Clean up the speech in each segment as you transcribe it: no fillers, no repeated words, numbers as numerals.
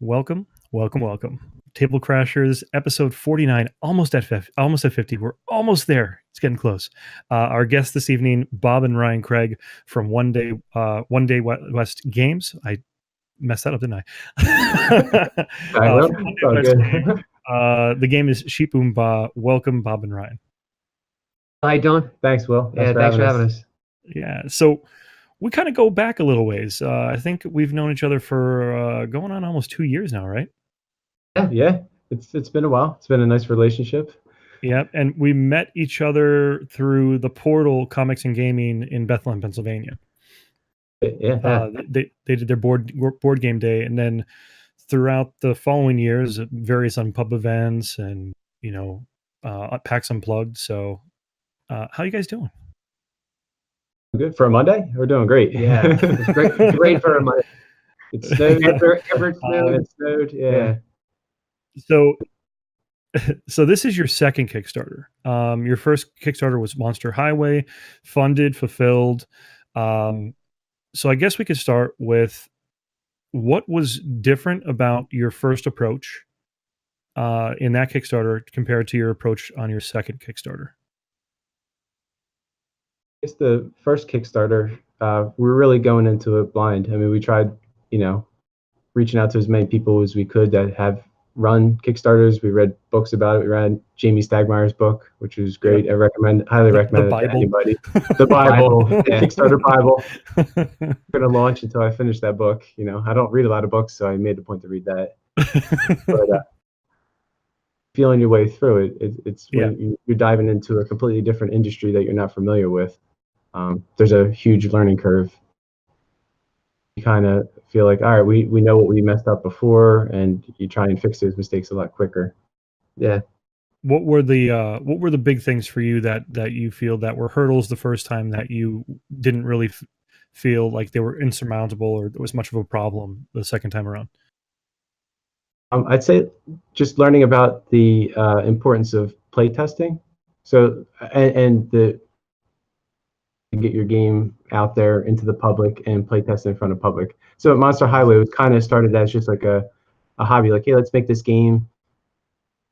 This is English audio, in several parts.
Welcome, welcome, welcome. Table Crashers, episode 49, almost at 50. We're almost there. It's getting close. Our guests this evening, Bob and Ryan Craig from West Games. I messed that up, didn't I? I will. From One It's Day all West good. Games. The game is Sheep Boom Ba. Welcome, Bob and Ryan. How you doing? Thanks, Will. Thanks for having us. Yeah, so we kind of go back a little ways. I think we've known each other for going on almost 2 years now, right? Yeah. It's been a while. It's been a nice relationship. Yeah, and we met each other through the Portal Comics and Gaming in Bethlehem, Pennsylvania. Yeah. They did their board game day, and then throughout the following years, various Unpub events and PAX Unplugged. So, how you guys doing? Good for a Monday. We're doing great. Yeah, it's great for a Monday. It snowed. It snowed. Yeah. So this is your second Kickstarter. Your first Kickstarter was Monster Highway, funded, fulfilled. So I guess we could start with what was different about your first approach in that Kickstarter compared to your approach on your second Kickstarter. It's the first Kickstarter. We were really going into it blind. I mean, we tried, reaching out to as many people as we could that have run Kickstarters. We read books about it. We read Jamie Stagmeyer's book, which was great. Yep. I highly recommend it to anybody. The Bible, the Kickstarter Bible. I'm gonna launch until I finish that book. I don't read a lot of books, so I made the point to read that. But feeling your way through it's when you're diving into a completely different industry that you're not familiar with. There's a huge learning curve. You kind of feel like, all right, we know what we messed up before, and you try and fix those mistakes a lot quicker. Yeah. What were the big things for you that you feel that were hurdles the first time that you didn't really feel like they were insurmountable or there was much of a problem the second time around? I'd say just learning about the importance of play testing. So and get your game out there into the public and play test in front of public. So at Monster Highway, it kind of started as just like a hobby, like, hey, let's make this game.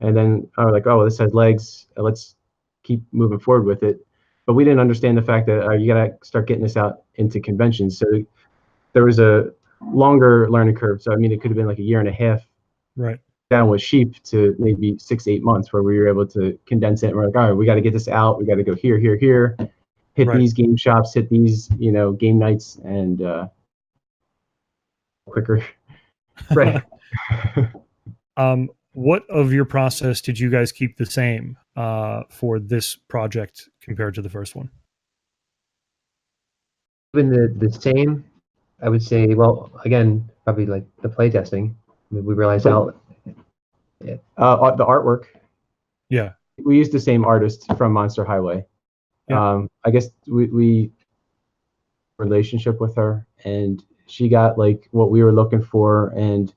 And then this has legs. Let's keep moving forward with it. But we didn't understand the fact that you got to start getting this out into conventions. So there was a longer learning curve. So, I mean, it could have been like a year and a half right down with Sheep to maybe 6 to 8 months where we were able to condense it. And we're like, all right, we got to get this out. We got to go here, hit these game shops, hit these, game nights, and quicker. Right. What of your process did you guys keep the same for this project compared to the first one? Even the same, I would say. Well, again, probably like the playtesting. I mean, we realized how. Yeah. The artwork. Yeah. We used the same artist from Monster Highway. Yeah. I guess we relationship with her, and she got like what we were looking for, and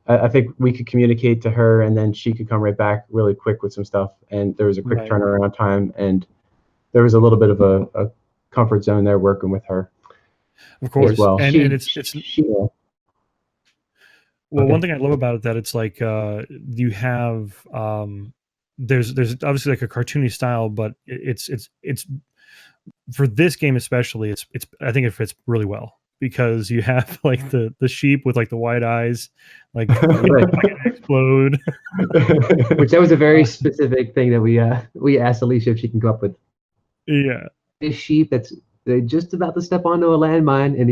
I think we could communicate to her, and then she could come right back really quick with some stuff, and there was a quick turnaround time, and there was a little bit of a comfort zone there working with her. Of course, well. And one thing I love about it that it's like you have there's obviously like a cartoony style, but it's for this game especially, it's I think it fits really well because you have like the sheep with like the wide eyes, like explode. Which that was a very specific thing that we asked Alicia if she can come up with. Yeah, this sheep they're just about to step onto a landmine, and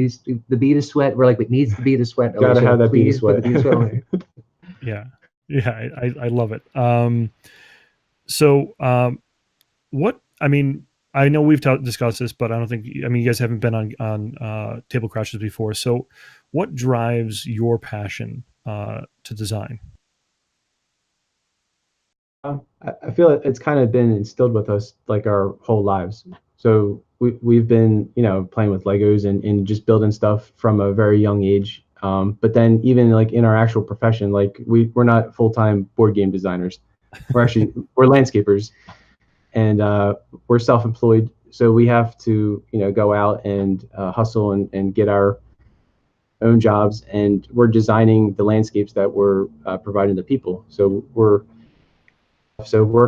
the bead of sweat. We're like, it needs the bead of sweat. Gotta have that bead of sweat. Yeah, I love it. What I mean, I know we've discussed this, but I don't think you guys haven't been on Table Crashers before. So, what drives your passion to design? I feel it's kind of been instilled with us like our whole lives. So we've been playing with Legos and just building stuff from a very young age. But then even like in our actual profession, like we're not full-time board game designers. We're landscapers, and we're self-employed. So we have to go out and hustle and get our own jobs, and we're designing the landscapes that we're providing to people. So we're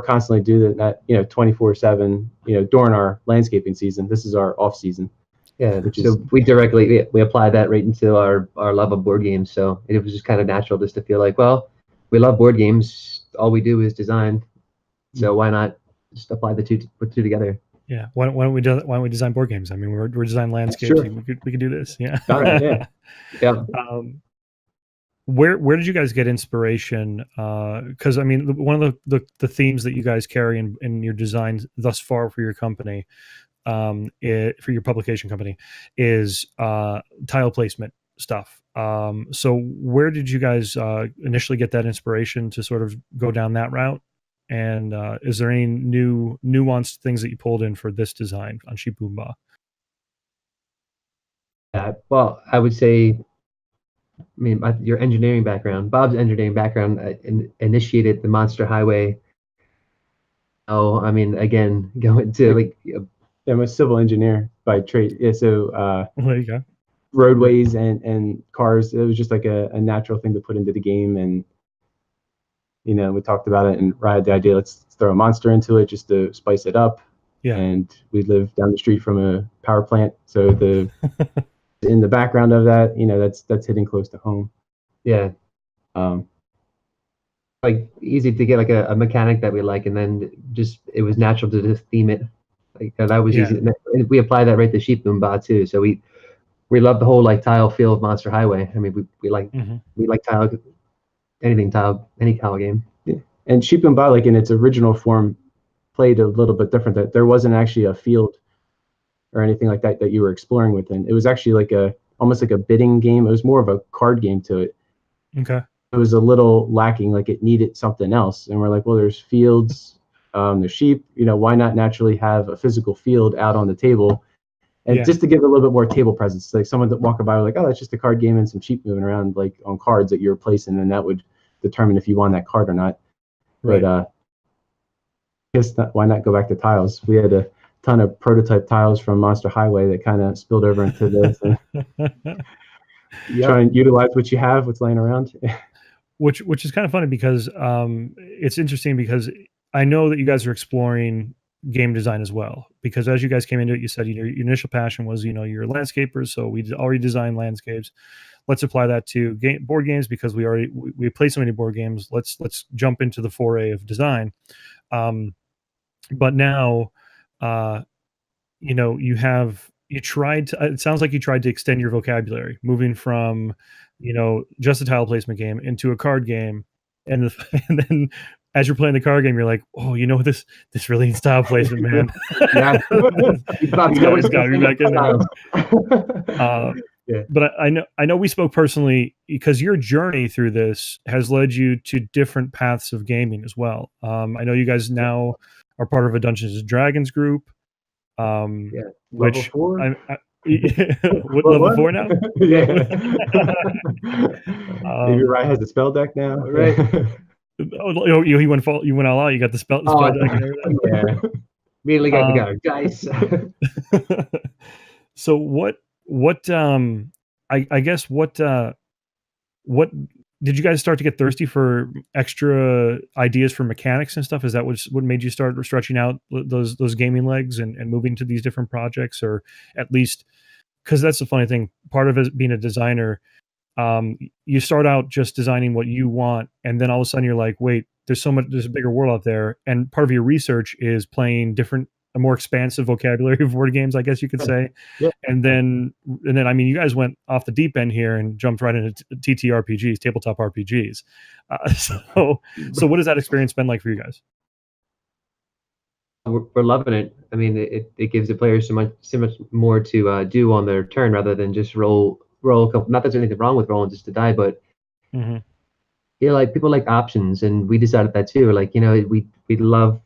constantly doing that, 24/7, during our landscaping season. This is our off season. Yeah, so we apply that right into our love of board games. So it was just kind of natural just to feel like, well, we love board games. All we do is design. So why not just apply put two together? Yeah. Why don't we design board games? I mean, we're designing landscapes. Sure. We could do this. Yeah. Yeah. Yeah. Where did you guys get inspiration? Because I mean, one of the themes that you guys carry in your designs thus far for your company, for your publication company, is tile placement stuff. So where did you guys initially get that inspiration to sort of go down that route? And is there any new nuanced things that you pulled in for this design on Sheep Boomba? Well, I would say, I mean, your engineering background, Bob's engineering background, initiated the Monster Highway. Oh, I mean, again, going to like. I'm a civil engineer by trade. Yeah, so There you go. roadways and cars, it was just like a natural thing to put into the game. And we talked about it, and Ryan had the idea, let's throw a monster into it just to spice it up. Yeah. And we live down the street from a power plant, so in the background of that, that's hitting close to home. Yeah. Like easy to get like a mechanic that we like, and then just it was natural to just theme it. Like that was easy. And we apply that right to Sheep Boomba too. So we love the whole like tile feel of Monster Highway. I mean, we like tile, any tile game. Yeah. And Sheep Boomba, like in its original form, played a little bit different. That there wasn't actually a field or anything like that you were exploring within. It was actually like almost like a bidding game. It was more of a card game to it. Okay. It was a little lacking, like it needed something else. And we're like, well, there's fields, there's sheep, why not naturally have a physical field out on the table? And just to give it a little bit more table presence, like someone that walking by, like, oh, that's just a card game and some sheep moving around, like on cards that you're placing, and that would determine if you won that card or not. Right. But why not go back to tiles? We had a ton of prototype tiles from Monster Highway that kind of spilled over into this. Try and utilize what you have, what's laying around. Which is kind of funny because it's interesting because I know that you guys are exploring game design as well, because as you guys came into it, you said your initial passion was you're landscapers, so we already designed landscapes. Let's apply that to board games because we play so many board games. Let's jump into the foray of design. But now you tried to, it sounds like you tried to extend your vocabulary, moving from just a tile placement game into a card game, and then as you're playing the card game, you're like, oh, this really needs tile placement, man. Yeah. It's got to be back in there. Yeah. But I know we spoke personally because your journey through this has led you to different paths of gaming as well. I know you guys now are part of a Dungeons and Dragons group. Level 4? What level 4 now? Yeah. Maybe Ryan has the spell deck now, right? Oh, you went all out. You got the spell deck and everything. Yeah. Immediately got the dice. So what I guess what did you guys start to get thirsty for extra ideas for mechanics and stuff? Is that what made you start stretching out those gaming legs and moving to these different projects? Or at least, because that's the funny thing, part of it being a designer, you start out just designing what you want, and then all of a sudden you're like, wait, there's a bigger world out there, and part of your research is playing a more expansive vocabulary of board games, I guess you could say. Yeah. And then I mean, you guys went off the deep end here and jumped right into TTRPGs, tabletop RPGs. So what has that experience been like for you guys? We're loving it. I mean, it gives the players so much more to do on their turn rather than just roll. Not that there's anything wrong with rolling just to die, but like people like options, and we decided that too. Like we love.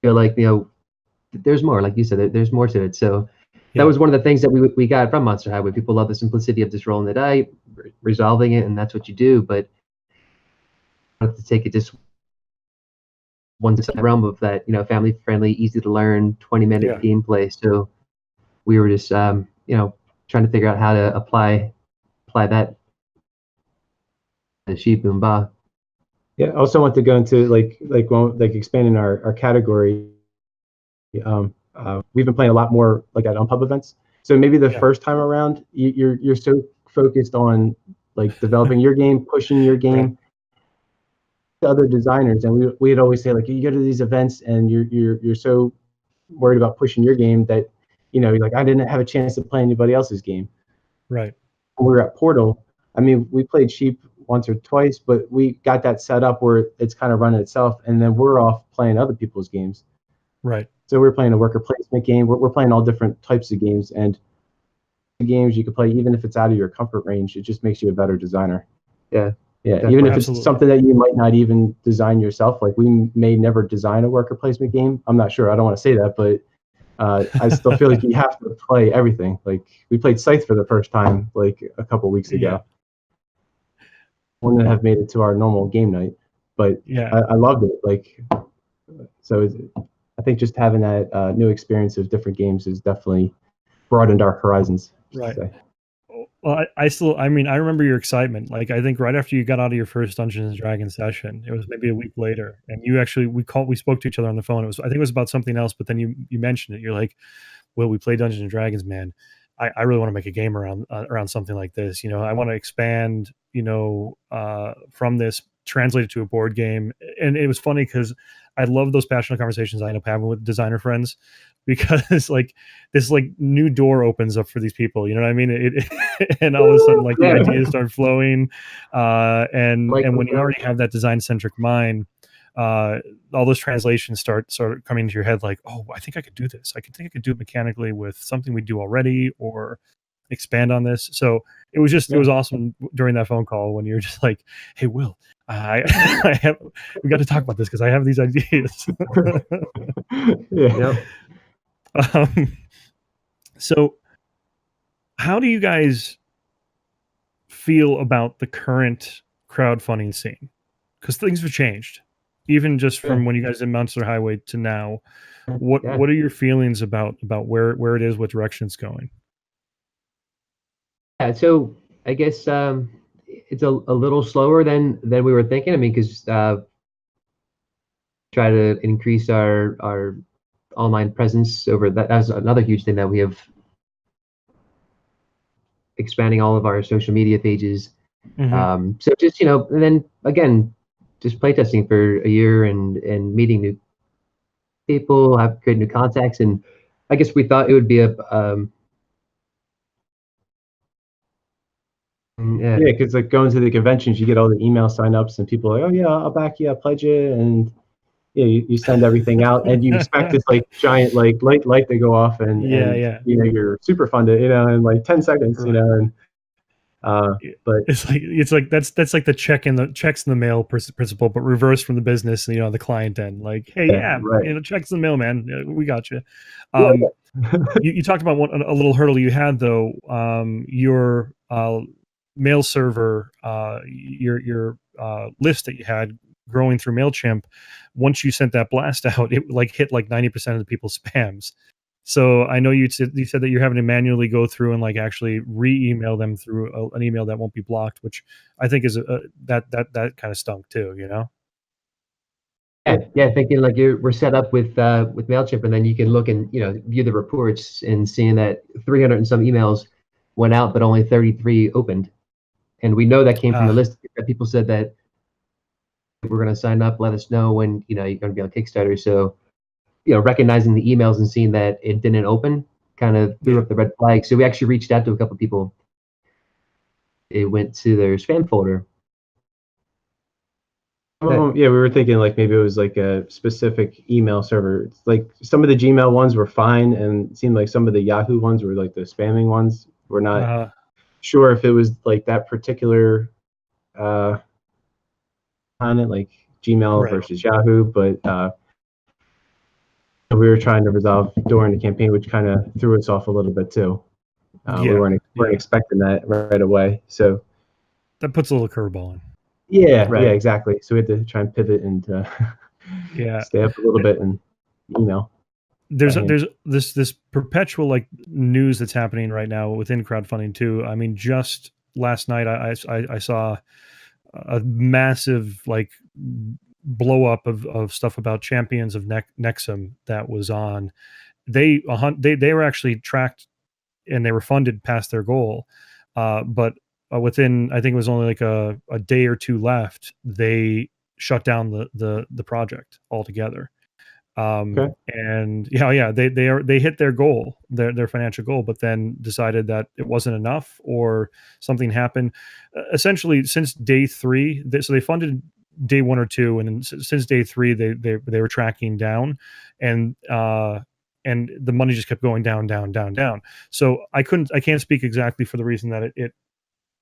Feel like there's more, like you said, there's more to it. So that was one of the things that we got from Monster Highway. People love the simplicity of just rolling the die, resolving it, and that's what you do. But I have to take it just one realm of that, family friendly, easy to learn, 20-minute gameplay. So we were just trying to figure out how to apply apply that to sheep and ba. Yeah. I also want to go into like expanding our category. We've been playing a lot more like on pub events. So maybe the first time around, you're so focused on like developing your game, pushing your game to other designers, and we'd always say like you go to these events and you're so worried about pushing your game that you're like I didn't have a chance to play anybody else's game. Right. When we were at Portal, I mean, we played Sheep once or twice, but we got that set up where it's kind of running itself, and then we're off playing other people's games. Right. So we're playing a worker placement game. We're playing all different types of games, and the games you can play even if it's out of your comfort range. It just makes you a better designer. Yeah. Yeah. Even if it's something that you might not even design yourself. Like we may never design a worker placement game. I'm not sure. I don't want to say that, but I still feel like you have to play everything. Like we played Scythe for the first time like a couple weeks ago. Wouldn't have made it to our normal game night, but I loved it. Like, so I think just having that new experience of different games has definitely broadened our horizons. Right. Well, I remember your excitement. Like, I think right after you got out of your first Dungeons and Dragons session, it was maybe a week later, and you actually we spoke to each other on the phone. I think it was about something else, but then you mentioned it. You're like, "Well, we play Dungeons and Dragons, man. I really want to make a game around something like this. I want to expand, from this, translate it to a board game." And it was funny because I love those passionate conversations I end up having with designer friends, because like this like new door opens up for these people. You know what I mean? And all of a sudden like the ideas start flowing, and when you already have that design centric mind, all those translations start coming into your head like, oh, I think I could do this. I think I could do it mechanically with something we do already, or expand on this. So it was awesome during that phone call when you're just like, hey, Will, we got to talk about this because I have these ideas. So how do you guys feel about the current crowdfunding scene? Because things have changed, even just from when you guys did Monster Highway to now. What are your feelings about where it is, what direction it's going? Yeah, so I guess it's a little slower than we were thinking. I mean, because try to increase our online presence over that. That's another huge thing that we have, expanding all of our social media pages. So just and then again, just playtesting for a year and meeting new people, create new contacts, and I guess we thought it would be a because like going to the conventions, you get all the email signups, and people are like, oh yeah, I'll back you, I'll pledge it, and you send everything out, and you expect this like giant like light to go off, and you're super funded, in like 10 seconds, and but it's like that's like the checks in the mail principle, but reversed from the business, the client end. Like, hey, checks in the mail, man. We got you. You talked about a little hurdle you had though. Your mail server, your list that you had growing through MailChimp. Once you sent that blast out, it like hit like 90% of the people's spams. So I know you said that you're having to manually go through and like actually re-email them through an email that won't be blocked, which I think is that kind of stunk too, Yeah, thinking like we're set up with MailChimp, and then you can look and view the reports and seeing that 300 and some emails went out, but only 33 opened, and we know that came from the list that people said that we're going to sign up. Let us know when you're going to be on Kickstarter. So recognizing the emails and seeing that it didn't open kind of threw up the red flag. So we actually reached out to a couple of people. It went to their spam folder. We were thinking like maybe it was like a specific email server. It's like some of the Gmail ones were fine, and it seemed like some of the Yahoo ones were like the spamming ones. We're not sure if it was like that particular on it, like Gmail versus Yahoo, but we were trying to resolve during the campaign, which kind of threw us off a little bit too. We weren't expecting that right away, so that puts a little curveball in. Yeah, exactly. So we had to try and pivot and stay up a little bit and email. There's this perpetual like news that's happening right now within crowdfunding too. I mean, just last night I saw a massive like blow up of stuff about Champions of Nexum that was on. They were actually tracked and they were funded past their goal, but within, I think it was only like a day or two left, they shut down the project altogether. Okay. And they hit their goal, their financial goal, but then decided that it wasn't enough or something happened. Essentially, since day 3, so they funded day 1 or 2, and then since day 3, they were tracking down, and the money just kept going down, down, down, down. So I can't speak exactly for the reason that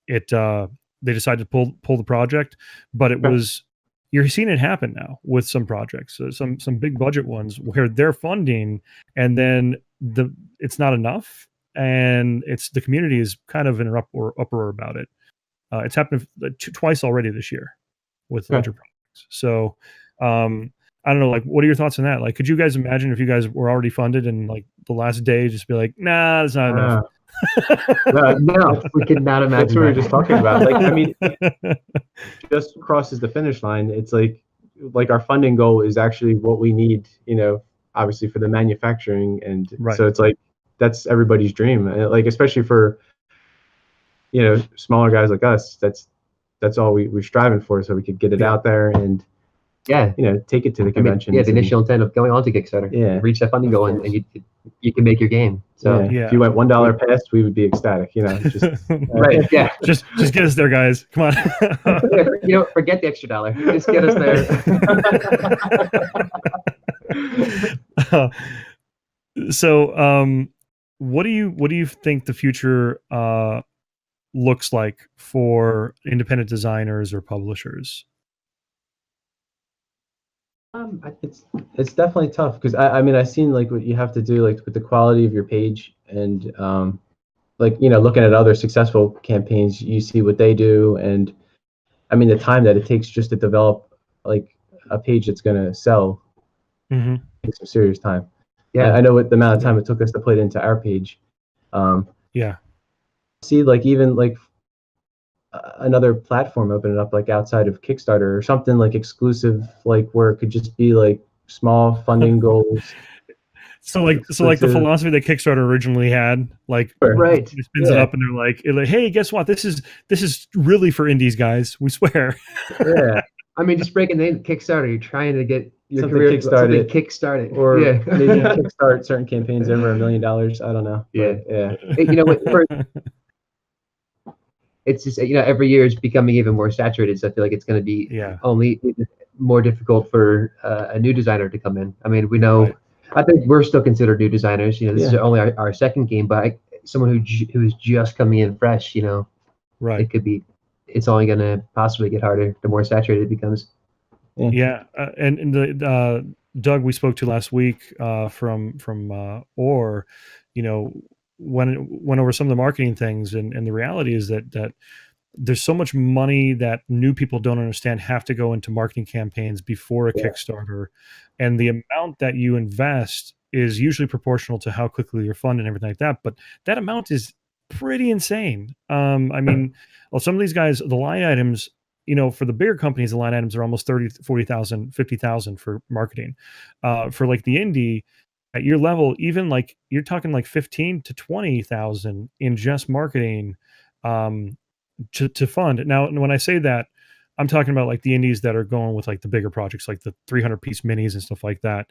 they decided to pull the project, but it was, you're seeing it happen now with some projects, some big budget ones where they're funding, and then it's not enough, and the community is kind of in an uproar about it. It's happened twice already this year with larger projects. So I don't know, like, what are your thoughts on that? Like, could you guys imagine if you guys were already funded and like the last day just be like, nah, it's not enough? No, we could not imagine. That's what we were just talking about. Like, I mean, just crosses the finish line. It's like our funding goal is actually what we need, obviously for the manufacturing. And so it's like, that's everybody's dream. Like, especially for, smaller guys like us, that's all we're striving for. So we could get it out there and, take it to the convention. The initial intent of going on to Kickstarter, reach that funding goal, and you can make your game. So if you went $1 past, we would be ecstatic. Just right, just get us there, guys. Come on. Forget the extra dollar. Just get us there. So, what do you think the future looks like for independent designers or publishers? It's definitely tough, because I mean, I've seen like what you have to do, like with the quality of your page, and looking at other successful campaigns, you see what they do, and I mean the time that it takes just to develop like a page that's going to sell takes some serious time. I know what the amount of time it took us to put it into our page. See, like, even like another platform open it up, like outside of Kickstarter or something, like exclusive, like where it could just be like small funding goals. So like the philosophy that Kickstarter originally had, like, right, it spins it up and they're like, hey, guess what? This is really for indies, guys. We swear. I mean, just breaking the Kickstarter, you're trying to get your something career kickstarted, or maybe kickstart certain campaigns over $1 million. I don't know. It's just, every year is becoming even more saturated. So I feel like it's going to be only more difficult for a new designer to come in. I mean, we know, I think we're still considered new designers. This is only our second game, but someone who's just coming in fresh, it could be, it's only going to possibly get harder the more saturated it becomes. And the Doug we spoke to last week from Or, went over some of the marketing things, and the reality is that there's so much money that new people don't understand have to go into marketing campaigns before a Kickstarter, and the amount that you invest is usually proportional to how quickly you're funded and everything like that, but that amount is pretty insane. I mean, well, some of these guys, the line items, for the bigger companies, the line items are almost 30, 40,000, 50,000 for marketing. For like the indie, at your level, even like you're talking like 15 to 20,000 in just marketing to fund. Now, when I say that, I'm talking about like the indies that are going with like the bigger projects, like the 300 piece minis and stuff like that.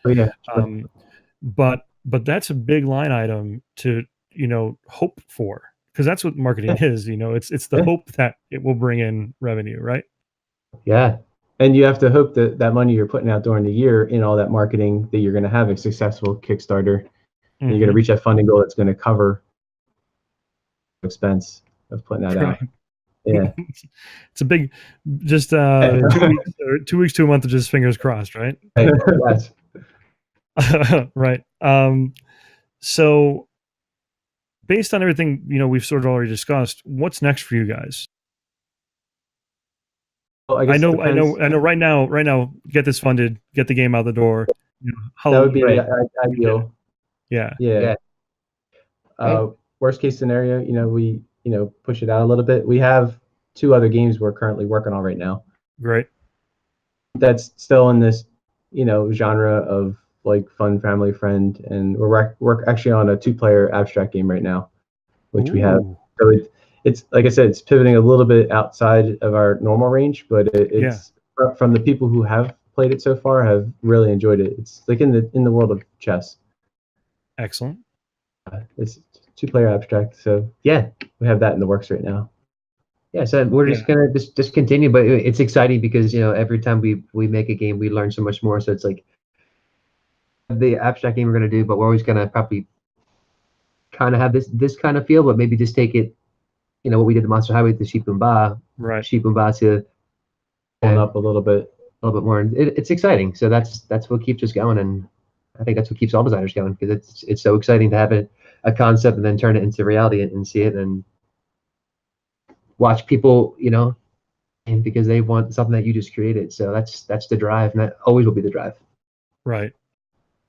But that's a big line item to hope for, because that's what marketing is. It's the hope that it will bring in revenue, right? And you have to hope that that money you're putting out during the year in all that marketing, that you're going to have a successful Kickstarter, and you're going to reach that funding goal that's going to cover the expense of putting that out. It's a big, just 2 weeks to a month of just fingers crossed, right? Right. So based on everything we've sort of already discussed, what's next for you guys? Well, I know. Right now, get this funded, get the game out the door. That would be ideal. Yeah. Worst case scenario, we push it out a little bit. We have 2 other games we're currently working on right now. Great. That's still in this, genre of like fun family friend, and we're actually on a 2-player abstract game right now, which we have. Ooh. So it's like I said, it's pivoting a little bit outside of our normal range, but it's from the people who have played it so far have really enjoyed it. It's like in the world of chess. Excellent. It's 2-player abstract, so yeah, we have that in the works right now. Yeah, so we're just gonna just continue, but it's exciting because every time we make a game, we learn so much more. So it's like the abstract game we're gonna do, but we're always gonna probably kind of have this kind of feel, but maybe just take it, what we did to Monster Highway to Sheep and Ba, Right. Sheep and Ba to Up a little bit more. And it's exciting. So that's what keeps us going, and I think that's what keeps all designers going, because it's so exciting to have a concept and then turn it into reality and see it and watch people, and because they want something that you just created. So that's the drive, and that always will be the drive. Right.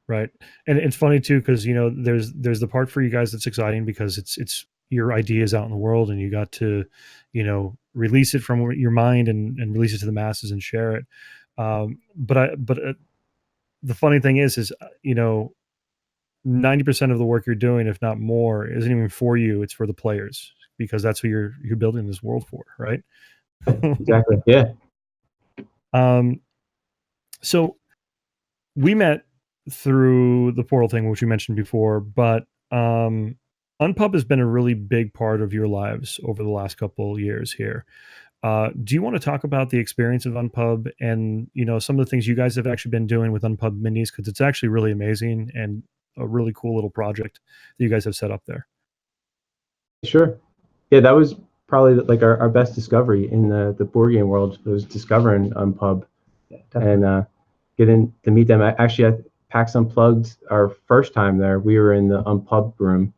And it's funny too, because there's the part for you guys that's exciting because it's your ideas out in the world, and you got to release it from your mind and release it to the masses and share it. But the funny thing is 90% of the work you're doing, if not more, isn't even for you. It's for the players, because that's who you're building this world for, right? Exactly. Yeah. So we met through the portal thing, which we mentioned before, but Unpub has been a really big part of your lives over the last couple of years here. Do you want to talk about the experience of Unpub and some of the things you guys have actually been doing with Unpub Minis, because it's actually really amazing and a really cool little project that you guys have set up there? Sure. Yeah, that was probably like our best discovery in the board game world. Was discovering Unpub and getting to meet them. Actually, at PAX Unplugged, our first time there, we were in the Unpub room.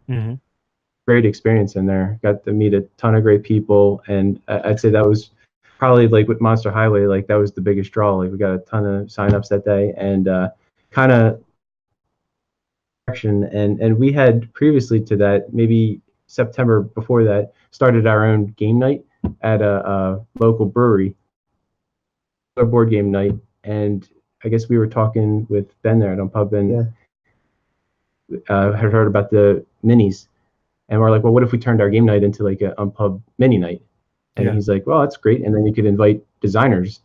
Mm-hmm. Great experience in there. Got to meet a ton of great people, and I'd say that was probably like with Monster Highway, like that was the biggest draw. Like we got a ton of signups that day, and kind of action. And we had previously to that, maybe September before that, started our own game night at a local brewery, a board game night, and I guess we were talking with Ben there at Unpub, and had heard about the minis. And we're like, well, what if we turned our game night into like a Unpub mini night? And he's like, well, that's great. And then you could invite designers.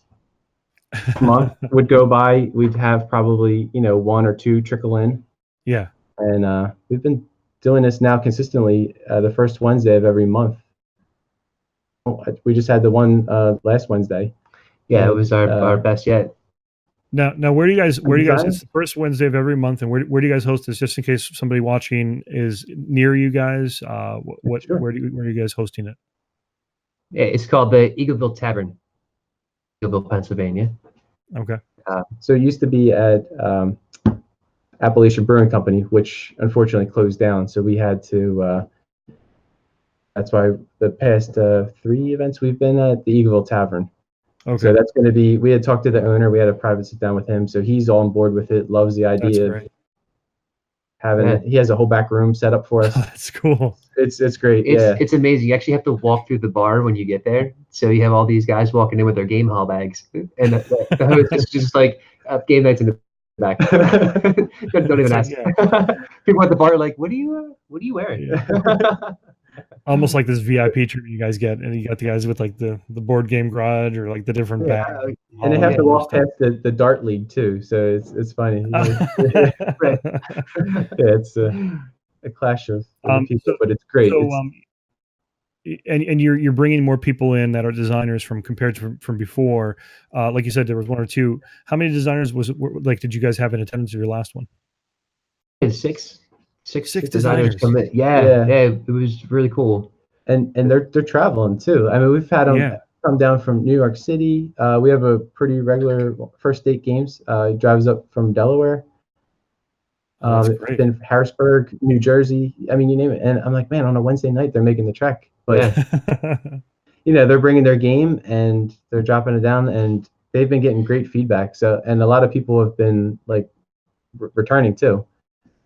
A month would go by. We'd have probably, 1 or 2 trickle in. Yeah. And we've been doing this now consistently the first Wednesday of every month. We just had the one last Wednesday. Yeah, it was our best yet. Now, where do you guys? It's the first Wednesday of every month, and where do you guys host this? Just in case somebody watching is near you guys, Sure. where are you guys hosting it? Yeah, it's called the Eagleville Tavern, Eagleville, Pennsylvania. Okay. So it used to be at Appalachian Brewing Company, which unfortunately closed down. So we had to. That's why the past 3 events we've been at the Eagleville Tavern. Okay. So that's going to be. We had talked to the owner. We had a private sit down with him. So he's all on board with it. Loves the idea of having it. He has a whole back room set up for us. That's cool. It's great. It's amazing. You actually have to walk through the bar when you get there. So you have all these guys walking in with their game hall bags, and the host is just like game nights in the back. Don't even ask. People at the bar are like, "What are you wearing?" Yeah. Almost like this VIP treatment you guys get, and you got the guys with like the board game garage or like the different bags. And they have to walk past the dart league too, so it's funny. Right. It's a clash of people, but it's great. So, and you're bringing more people in that are designers compared to from before. Like you said, there was 1 or 2. How many designers did you guys have in attendance at your last one? Six designers come in. Yeah, it was really cool. And they're traveling too. I mean, we've had them come down from New York City. We have a pretty regular First Date Games. He drives up from Delaware. Then Harrisburg, New Jersey. I mean, you name it. And I'm like, man, on a Wednesday night they're making the trek. But they're bringing their game and they're dropping it down, and they've been getting great feedback. So, and a lot of people have been like returning too.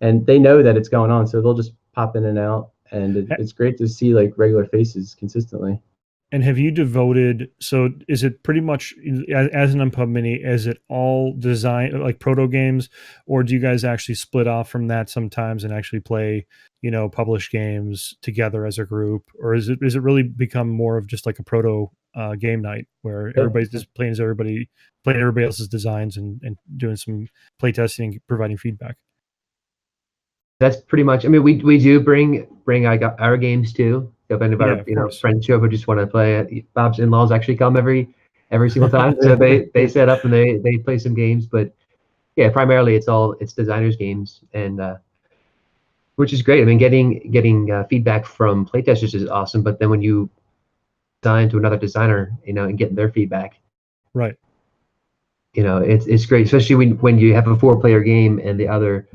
And they know that it's going on, so they'll just pop in and out. and it's great to see like regular faces consistently. And have you devoted, so is it pretty much, as an Unpub Mini, is it all design, like proto games, or do you guys actually split off from that sometimes and actually play, published games together as a group? Or is it really become more of just like a proto game night where everybody's just playing everybody else's designs and doing some play testing and providing feedback? That's pretty much, I mean, we do bring our games too. If any of our friends show up who just want to play, Bob's in-laws actually come every single time. So they set up and they play some games. But yeah, primarily it's designers games, and which is great. I mean, getting feedback from playtesters is awesome. But then when you design to another designer, and getting their feedback, right? It's great, especially when you have a 4-player game and the other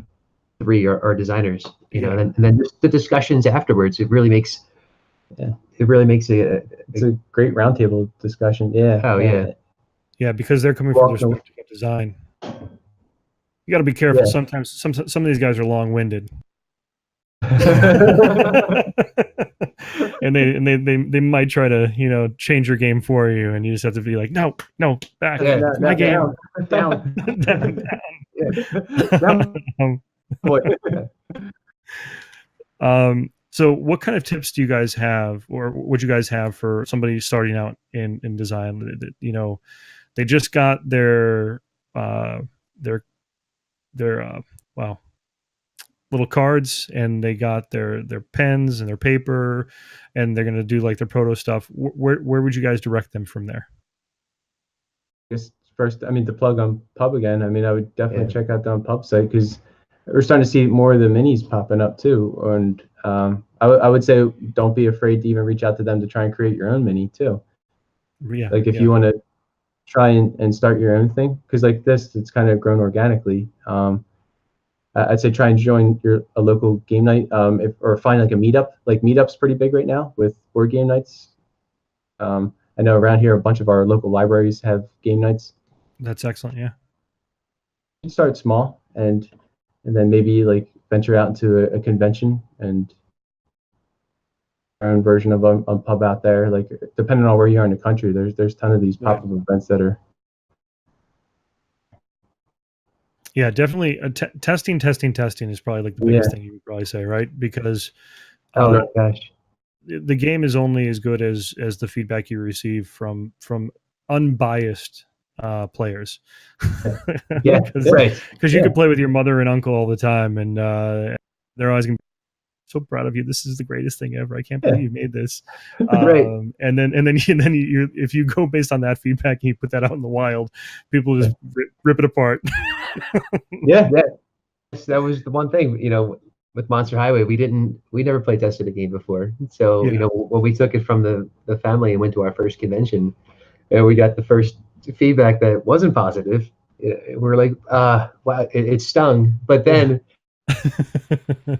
3 are designers. And then just the discussions afterwards. It really makes. Yeah. It really makes it's a great roundtable discussion. Yeah. Oh yeah. Yeah, because they're coming from the perspective of design. You got to be careful. Yeah. Sometimes some of these guys are long-winded. and they might try to change your game for you, and you just have to be like, no, back. Yeah, my game. Down. Yeah. So what kind of tips do you guys have, or would you guys have for somebody starting out in design? They just got their little cards, and they got their pens and their paper, and they're going to do like their proto stuff. Where would you guys direct them from there? Just first, I mean, to plug on Pub again, I mean, I would definitely check out the Pub site, because we're starting to see more of the minis popping up too. And I would say don't be afraid to even reach out to them to try and create your own mini too. Yeah. Like if you want to try and start your own thing, because like this, it's kind of grown organically. I'd say try and join a local game night, or find like a meetup. Like Meetup's pretty big right now with board game nights. I know around here a bunch of our local libraries have game nights. That's excellent. Yeah. You start small and then maybe like venture out into a convention and our own version of a pub out there. Like depending on where you are in the country, there's a ton of these pop-up events that are. Yeah, definitely. Testing is probably like the biggest thing you would probably say, right? Because oh gosh, the game is only as good as the feedback you receive from unbiased players. Yeah, right. Because you could play with your mother and uncle all the time, and they're always gonna be so proud of you. This is the greatest thing ever. I can't believe you made this. Right. And then you if you go based on that feedback and you put that out in the wild, people just rip it apart. Yeah, that was the one thing, with Monster Highway, we never play tested a game before. So, when we took it from the family and went to our first convention, and we got the first feedback that wasn't positive, we were like, wow, it stung. But then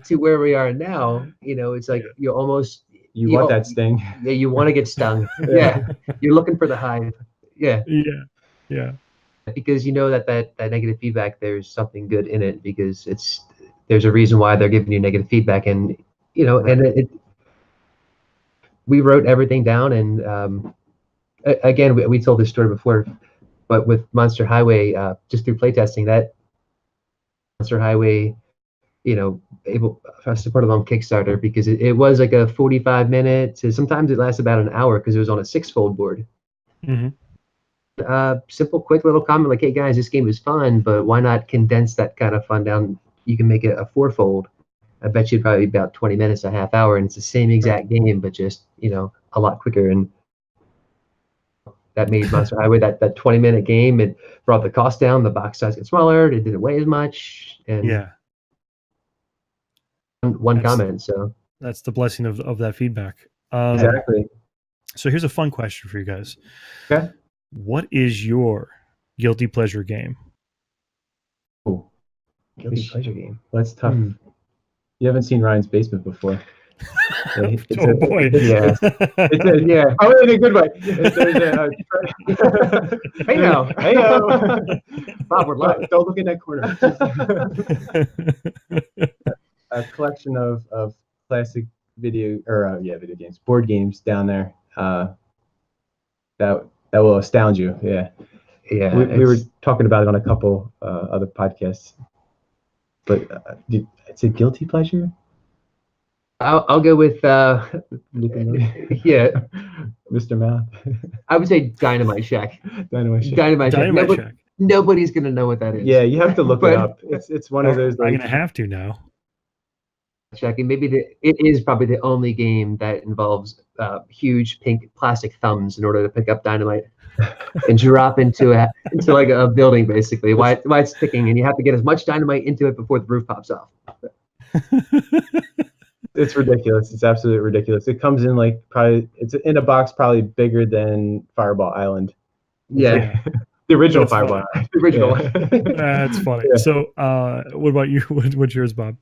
to where we are now, it's like you almost you want that sting. Yeah, you want to get stung. Yeah, you're looking for the hive. Yeah. Because that negative feedback, there's something good in it, because there's a reason why they're giving you negative feedback, and and we wrote everything down, and again we told this story before, but with Monster Highway, just through playtesting, that Monster Highway, able for us to put it on Kickstarter, because it was like a 45-minute to sometimes it lasts about an hour, because it was on a 6-fold board. Mm-hmm. Simple, quick little comment like, hey guys, this game is fun, but why not condense that kind of fun down? You can make it a 4-fold. I bet you'd probably be about 20 minutes, a half hour, and it's the same exact game, but just, a lot quicker. And that made Monster Highway that 20-minute game. It brought the cost down, the box size got smaller, it didn't weigh as much. And one comment. So that's the blessing of that feedback. Exactly. So here's a fun question for you guys. Okay. What is your guilty pleasure game? Ooh. Guilty pleasure game. Well, that's tough. You haven't seen Ryan's Basement before. Boy. Yeah. Yeah. Oh, in a good way. Hey now. Hey now. Bob, we're live. Don't look in that corner. A collection of classic video games, board games down there. That will astound you. Yeah. Yeah, We were talking about it on a couple other podcasts. But it's a guilty pleasure. I'll go with yeah, Mr. Mouth. I would say Dynamite Shack. Dynamite Shack. Dynamite Shack. Dynamite Shack. Nobody's gonna know what that is. Yeah, you have to look But- it up. It's one of those. I'm Like, gonna have to now. Shack, and maybe it is probably the only game that involves huge pink plastic thumbs in order to pick up dynamite and drop into like a building, basically. Why it's sticking, and you have to get as much dynamite into it before the roof pops off. It's ridiculous. It's absolutely ridiculous. It comes in like it's in a box probably bigger than Fireball Island. Yeah, The original That's Fireball the original. Yeah. That's funny. Yeah. So, what about you? What's yours, Bob?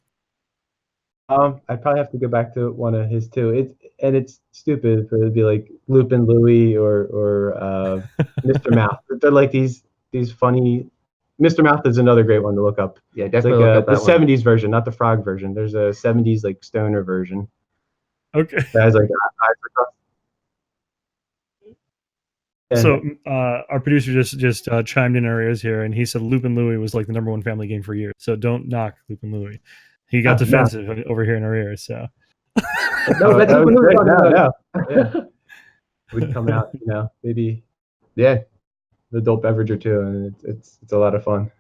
I'd probably have to go back to one of his too. It's stupid, but it'd be like Lupin Louie or Mr. Mouth. They're like these funny. Mr. Mouth is another great one to look up. Yeah, It's definitely like look up the that one. '70s version, not the frog version. There's a '70s like stoner version Okay. that has like eyes across. Yeah. So, our producer just chimed in our ears here, and he said Lupin Louie was like the #1 family game for years. So don't knock Lupin Louie. He got No. defensive over here in our ears. So. No, that's that what was we're great. talking about. Yeah. We'd come out, maybe Yeah, the adult beverage or two, and it's a lot of fun.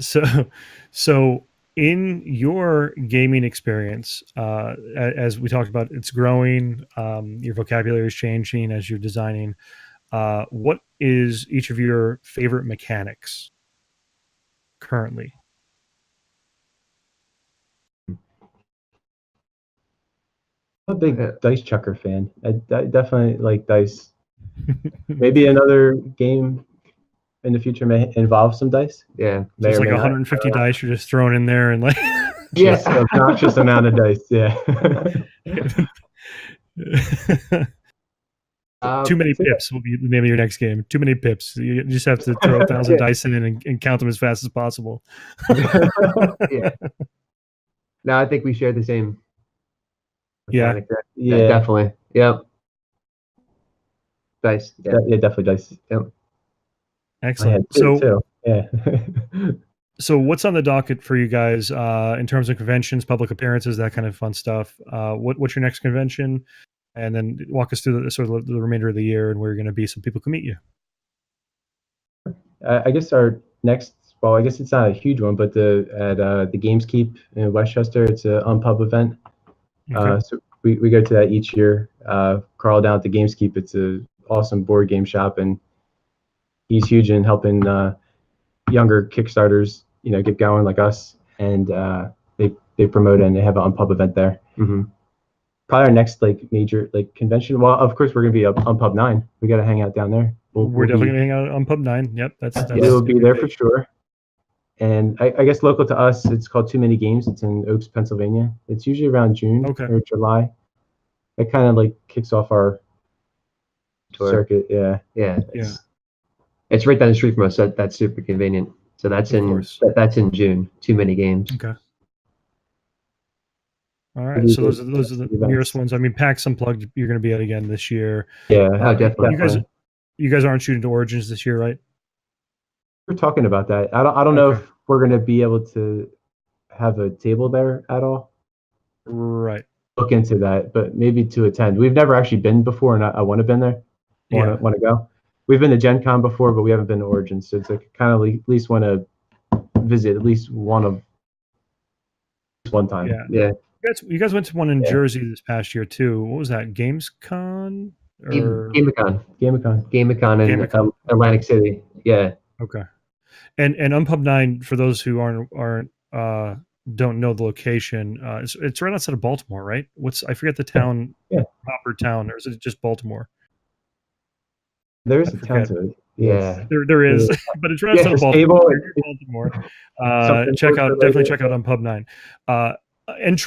So in your gaming experience, as we talked about, it's growing. Your vocabulary is changing as you're designing. What is each of your favorite mechanics currently? I'm a big dice chucker fan. I definitely like dice. Maybe another game in the future may involve some dice. yeah, So it's like may not. 150 dice you're just throwing in there, and like Just an obnoxious amount of dice. Yeah. Too many pips will be the name of your next game. Too many pips. You just have to throw 1,000 dice in and count them as fast as possible. yeah. No, I think we share the same. Yeah. mechanic there. Yeah. Definitely. Yep. Dice. Yeah. Yeah, definitely dice. Yep. I Excellent. had two, too. Yeah. So what's on the docket for you guys in terms of conventions, public appearances, that kind of fun stuff? What's your next convention? And then walk us through the remainder of the year and where you're going to be so people can meet you. I guess our next, well, I guess it's not a huge one, but the Games Keep in Westchester, it's an Unpub event. Okay. So we go to that each year. Carl down at the Games Keep, it's an awesome board game shop, and he's huge in helping younger Kickstarters, get going like us, and they promote it and they have an Unpub event there. Mm-hmm. Probably our next major convention. Well, of course we're gonna be up on Pub 9. We got to hang out down there. We're definitely going to hang out on Pub 9. Yep, that's we'll be there for sure. And I guess local to us, it's called Too Many Games. It's in Oaks, Pennsylvania. It's usually around June or July. It kind of kicks off our circuit. Yeah. Yeah. It's right down the street from us. So that's super convenient. So that's in June. Too Many Games. Okay. All right. So those are the nearest ones. I mean, PAX Unplugged, you're going to be at again this year. Yeah. Definitely. You guys aren't shooting to Origins this year, right? We're talking about that. I don't know if we're going to be able to have a table there at all. Right. Look into that, but maybe to attend. We've never actually been before, and I want to been there. Want to go. We've been to Gen Con before, but we haven't been to Origins, so it's kind of at least want to visit at least one time. Yeah. You guys went to one in Jersey this past year too. What was that? Gamescon or Gamicon in Atlantic City. Yeah. Okay. And Unpub 9, for those who aren't don't know the location, it's right outside of Baltimore, right? I forget the town, proper town, or is it just Baltimore? There is a town to it. Yeah. There is, but it's right outside of Baltimore. Definitely check out Unpub 9.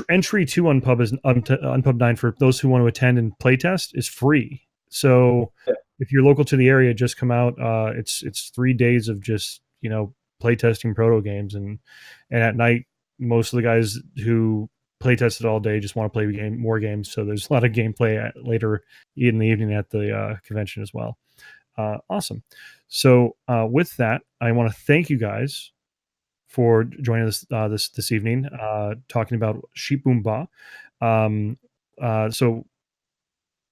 Entry to Unpub is Unpub 9 for those who want to attend and playtest is free. So if you're local to the area, just come out. It's 3 days of just playtesting proto games, and at night most of the guys who playtest it all day, just want to play more games. So there's a lot of gameplay later in the evening at the convention as well. Awesome. So with that, I want to thank you guys for joining us this evening, talking about Sheep Boom Ba. So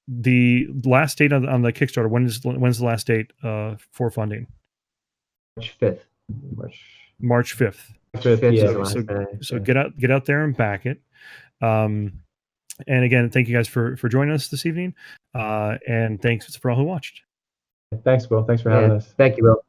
the last date on the Kickstarter, when's the last date for funding? March 5th. March 5th. 5th, yeah. So get out there and back it. And again, thank you guys for joining us this evening. And thanks for all who watched. Thanks, Will. Thanks for having us. Thank you, Will.